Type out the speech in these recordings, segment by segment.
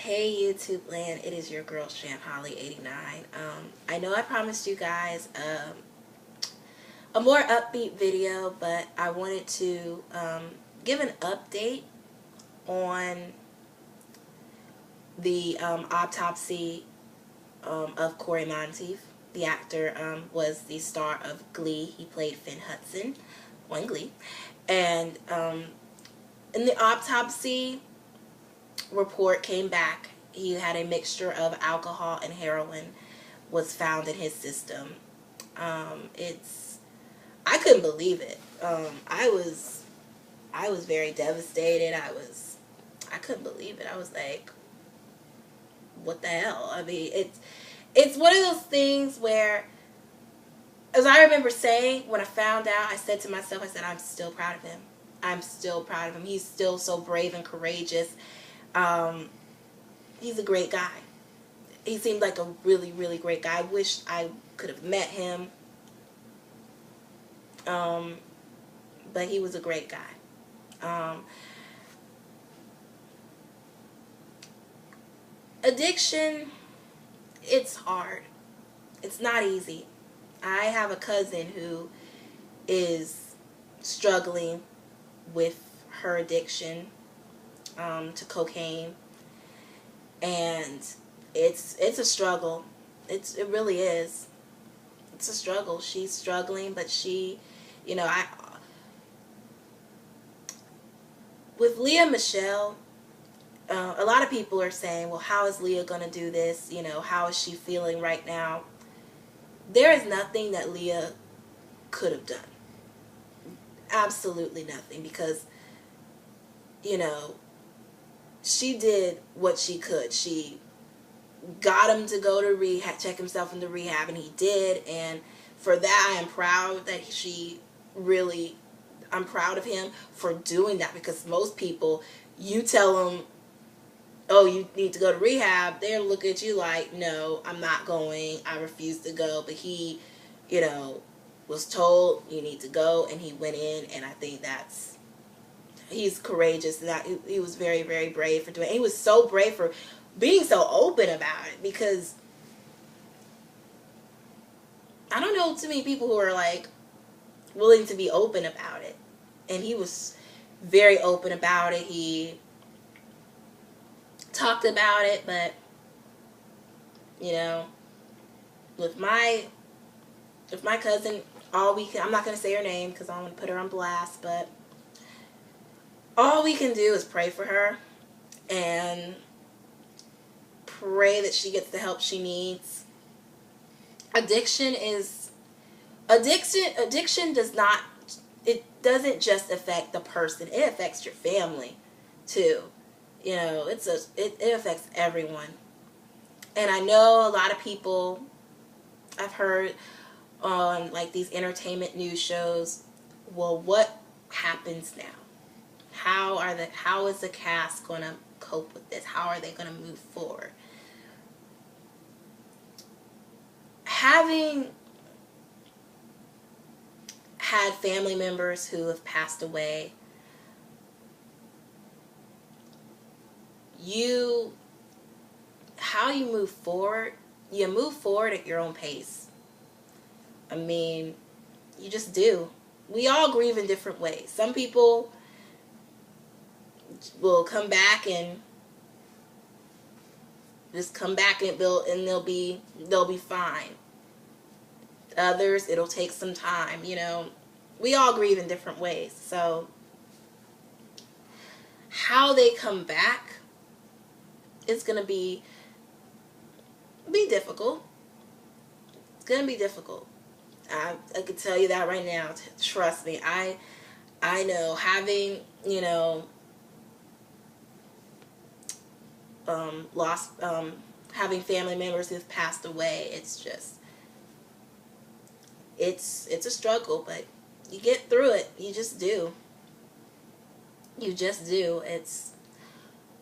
Hey YouTube land, it is your girl Shan Holly 89. I know I promised you guys a more upbeat video, but I wanted to give an update on the autopsy of Cory Monteith. The actor was the star of Glee. He played Finn Hudson on Glee. And in the autopsy report came back, he had a mixture of alcohol and heroin was found in his system. I couldn't believe it. I was very devastated. I couldn't believe it. I was like, what the hell? I mean, it's one of those things where, as I remember saying when I found out, I said to myself, I said, I'm still proud of him. I'm still proud of him. He's still so brave and courageous. He's a great guy. He seemed like a really, really great guy. I wish I could have met him. But he was a great guy. Addiction, it's hard. It's not easy. I have a cousin who is struggling with her addiction to cocaine, and it's a struggle. It really is. It's a struggle. She's struggling, but she, with Leah Michelle, a lot of people are saying, well, how is Leah going to do this? How is she feeling right now? There is nothing that Leah could have done. Absolutely nothing, because, she did what she could. She got him to go to rehab, check himself into rehab, and he did. And for that, I am proud that I'm proud of him for doing that, because most people, you tell them, oh, you need to go to rehab, they'll look at you like, no, I'm not going, I refuse to go. But he, was told, you need to go, and he went in, and I think he's courageous, and that he was very, very brave for doing it. He was so brave for being so open about it, because I don't know too many people who are like willing to be open about it, and he was very open about it. He talked about it, but with my cousin, I'm not going to say her name because I don't want to put her on blast, but all we can do is pray for her and pray that she gets the help she needs. Addiction doesn't just affect the person, it affects your family too. It affects everyone. And I know a lot of people, I've heard on like these entertainment news shows, well, what happens now? How is the cast going to cope with this? How are they going to move forward? Having had family members who have passed away, how do you move forward? You move forward at your own pace. I mean, you just do. We all grieve in different ways. Some people will come back and just come back and they'll be fine. Others, it'll take some time. We all grieve in different ways. So how they come back, it's gonna be difficult. It's gonna be difficult. I can tell you that right now. Trust me. I know, having having family members who've passed away, it's a struggle, but you get through it. You just do. You just do. It's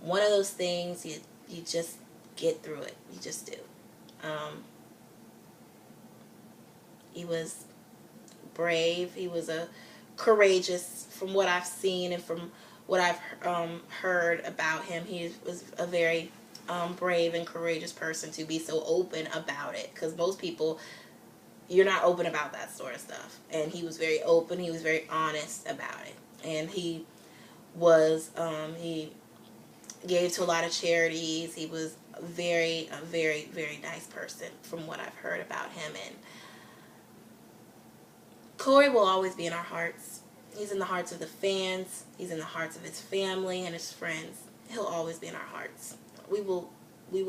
one of those things, you just get through it. You just do. He was brave. He was courageous, from what I've seen and from what I've heard about him. He was a very brave and courageous person to be so open about it, because most people, you're not open about that sort of stuff. And he was very open. He was very honest about it. And he was, he gave to a lot of charities. He was a very, very nice person from what I've heard about him. And Cory will always be in our hearts. He's in the hearts of the fans. He's in the hearts of his family and his friends. He'll always be in our hearts. We will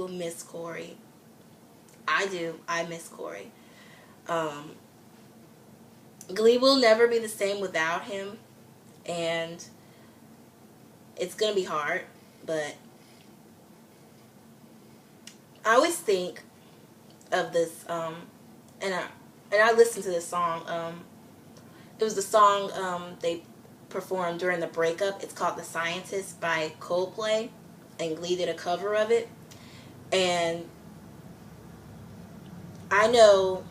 miss Cory. I do. I miss Cory. Glee will never be the same without him, and it's gonna be hard, but I always think of this, and I listened to this song. It was the song they performed during the breakup. It's called "The Scientist" by Coldplay, and Glee did a cover of it. And I know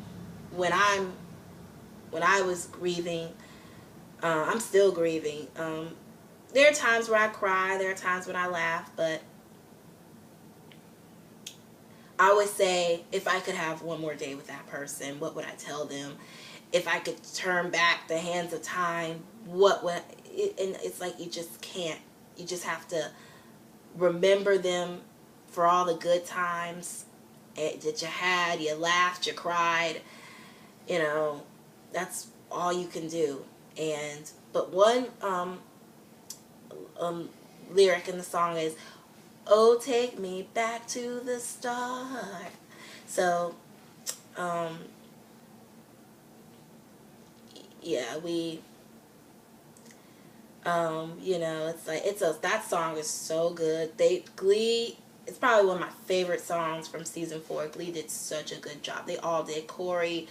when I was grieving, I'm still grieving. There are times where I cry, there are times when I laugh, but I always say, if I could have one more day with that person, what would I tell them? If I could turn back the hands of time, what would... And it's like you just can't. You just have to remember them for all the good times that you had. You laughed, you cried. You know, that's all you can do. But one lyric in the song is, "Oh, take me back to the start." So, yeah, you know, it's like, that song is so good. Glee, it's probably one of my favorite songs from season 4. Glee did such a good job. They all did. Cory,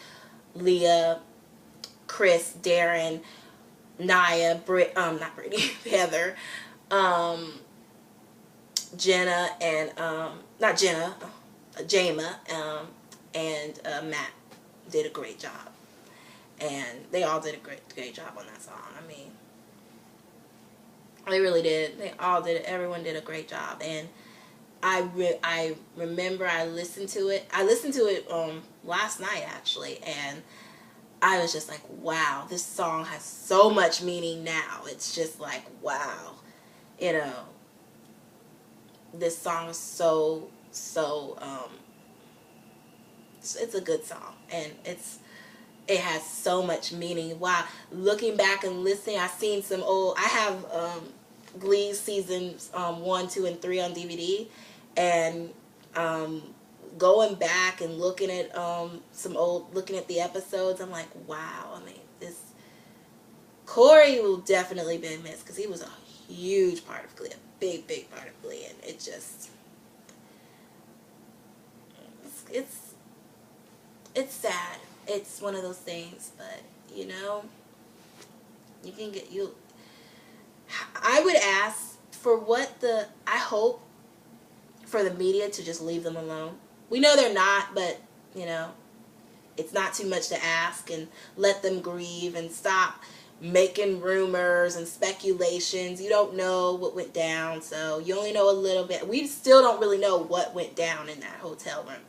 Leah, Chris, Darren, Naya, not Brittany, Heather, Jenna, and, not Jenna, Jama, and Matt did a great job. And they all did a great job on that song. I mean, they really did. They all did. Everyone did a great job. And I remember I listened to it. I listened to it last night, actually, and I was just like, wow, this song has so much meaning now. It's just like, wow, you know, this song is so it's a good song, and it has so much meaning. Wow, looking back and listening, I have Glee seasons 1, 2, and 3 on DVD, and going back and looking at looking at the episodes, I'm like, wow. I mean, Cory will definitely be missed, because he was a huge part of Glee, a big part of Glee, and it just, it's sad. It's one of those things, but you know, I would ask I hope for the media to just leave them alone. We know they're not, but you know, it's not too much to ask, and let them grieve and stop making rumors and speculations. You don't know what went down, so you only know a little bit. We still don't really know what went down in that hotel room,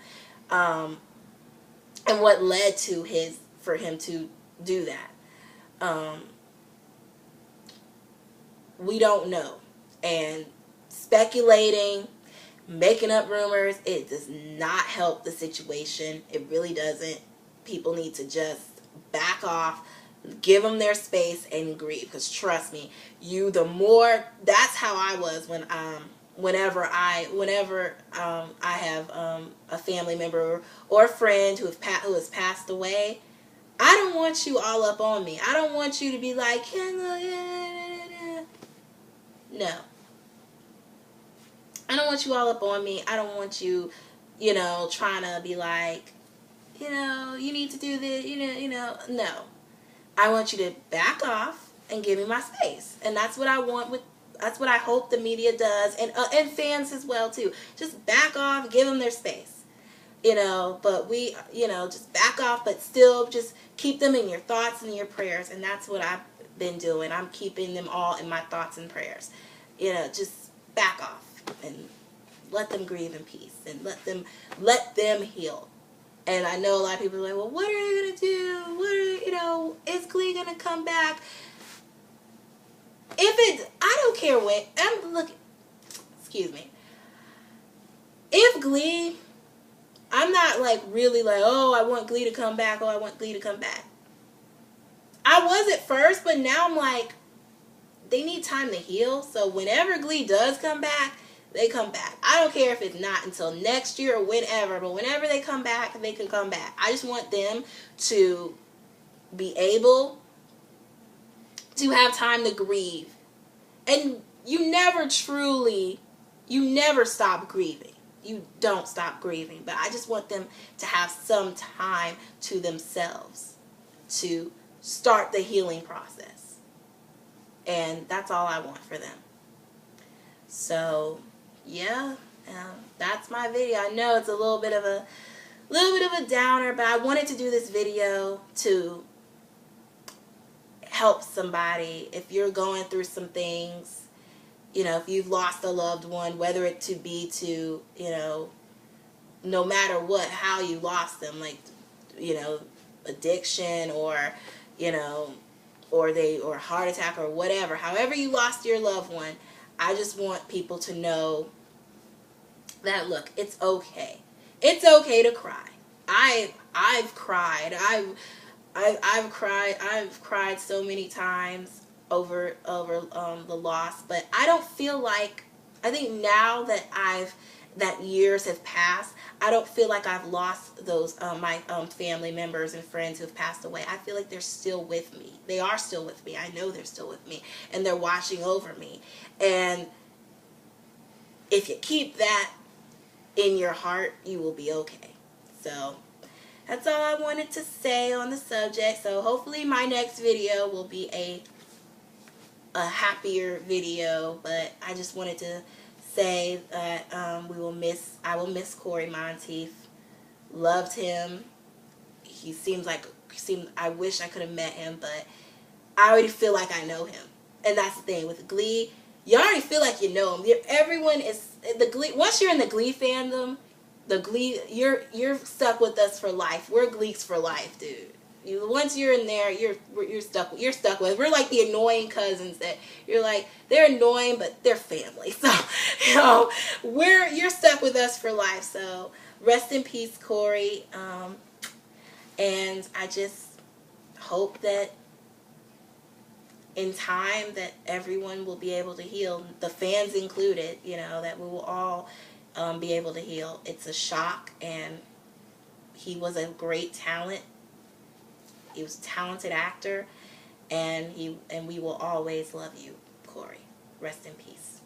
and what led to for him to do that. We don't know, and speculating, making up rumors, it does not help the situation. It really doesn't. People need to just back off, give them their space, and grieve. Because trust me, that's how I was whenever I have a family member or a friend who has passed away. I don't want you all up on me. I don't want you to be like, no. I don't want you all up on me. I don't want you, trying to be like, you need to do this, no. I want you to back off and give me my space. And that's what I want that's what I hope the media does, and fans as well too. Just back off, give them their space. But we, just back off, but still just keep them in your thoughts and your prayers. And that's what I've been doing. I'm keeping them all in my thoughts and prayers. Just back off and let them grieve in peace and let them heal. And I know a lot of people are like, well, what are they gonna do? Is Glee gonna come back? I don't care when. Excuse me. If Glee, I'm not like really like, oh, I want Glee to come back. Oh, I want Glee to come back. I was at first, but now I'm like, they need time to heal. So whenever Glee does come back, they come back. I don't care if it's not until next year or whenever, but whenever they come back, they can come back. I just want them to be able to have time to grieve. And you never stop grieving. You don't stop grieving. But I just want them to have some time to themselves to start the healing process. And that's all I want for them. So, yeah, that's my video. I know it's a little bit of a downer, but I wanted to do this video to help somebody. If you're going through some things, if you've lost a loved one, whether it to be to, no matter what, how you lost them, like, addiction or heart attack or whatever, however you lost your loved one, I just want people to know that, look, it's okay. It's okay to cry. I've cried. I've cried so many times over the loss, but I don't feel like, I think now that years have passed, I don't feel like I've lost those my family members and friends who have passed away. I feel like they're still with me. They are still with me. I know they're still with me, and they're watching over me. And if you keep that in your heart, you will be okay. So that's all I wanted to say on the subject. So hopefully my next video will be a happier video, but I just wanted to say that I will miss Cory Monteith. Loved him. I wish I could have met him, but I already feel like I know him. And that's the thing with Glee, you already feel like you know him. Everyone is the Glee. Once you're in the Glee fandom, you're stuck with us for life. We're Gleeks for life, dude. Once you're in there, you're stuck with. We're like the annoying cousins that you're like, they're annoying, but they're family. So, you're stuck with us for life. So, rest in peace, Cory. And I just hope that in time that everyone will be able to heal, the fans included. That we will all be able to heal. It's a shock, and he was a great talent. He was a talented actor, and we will always love you, Cory. Rest in peace.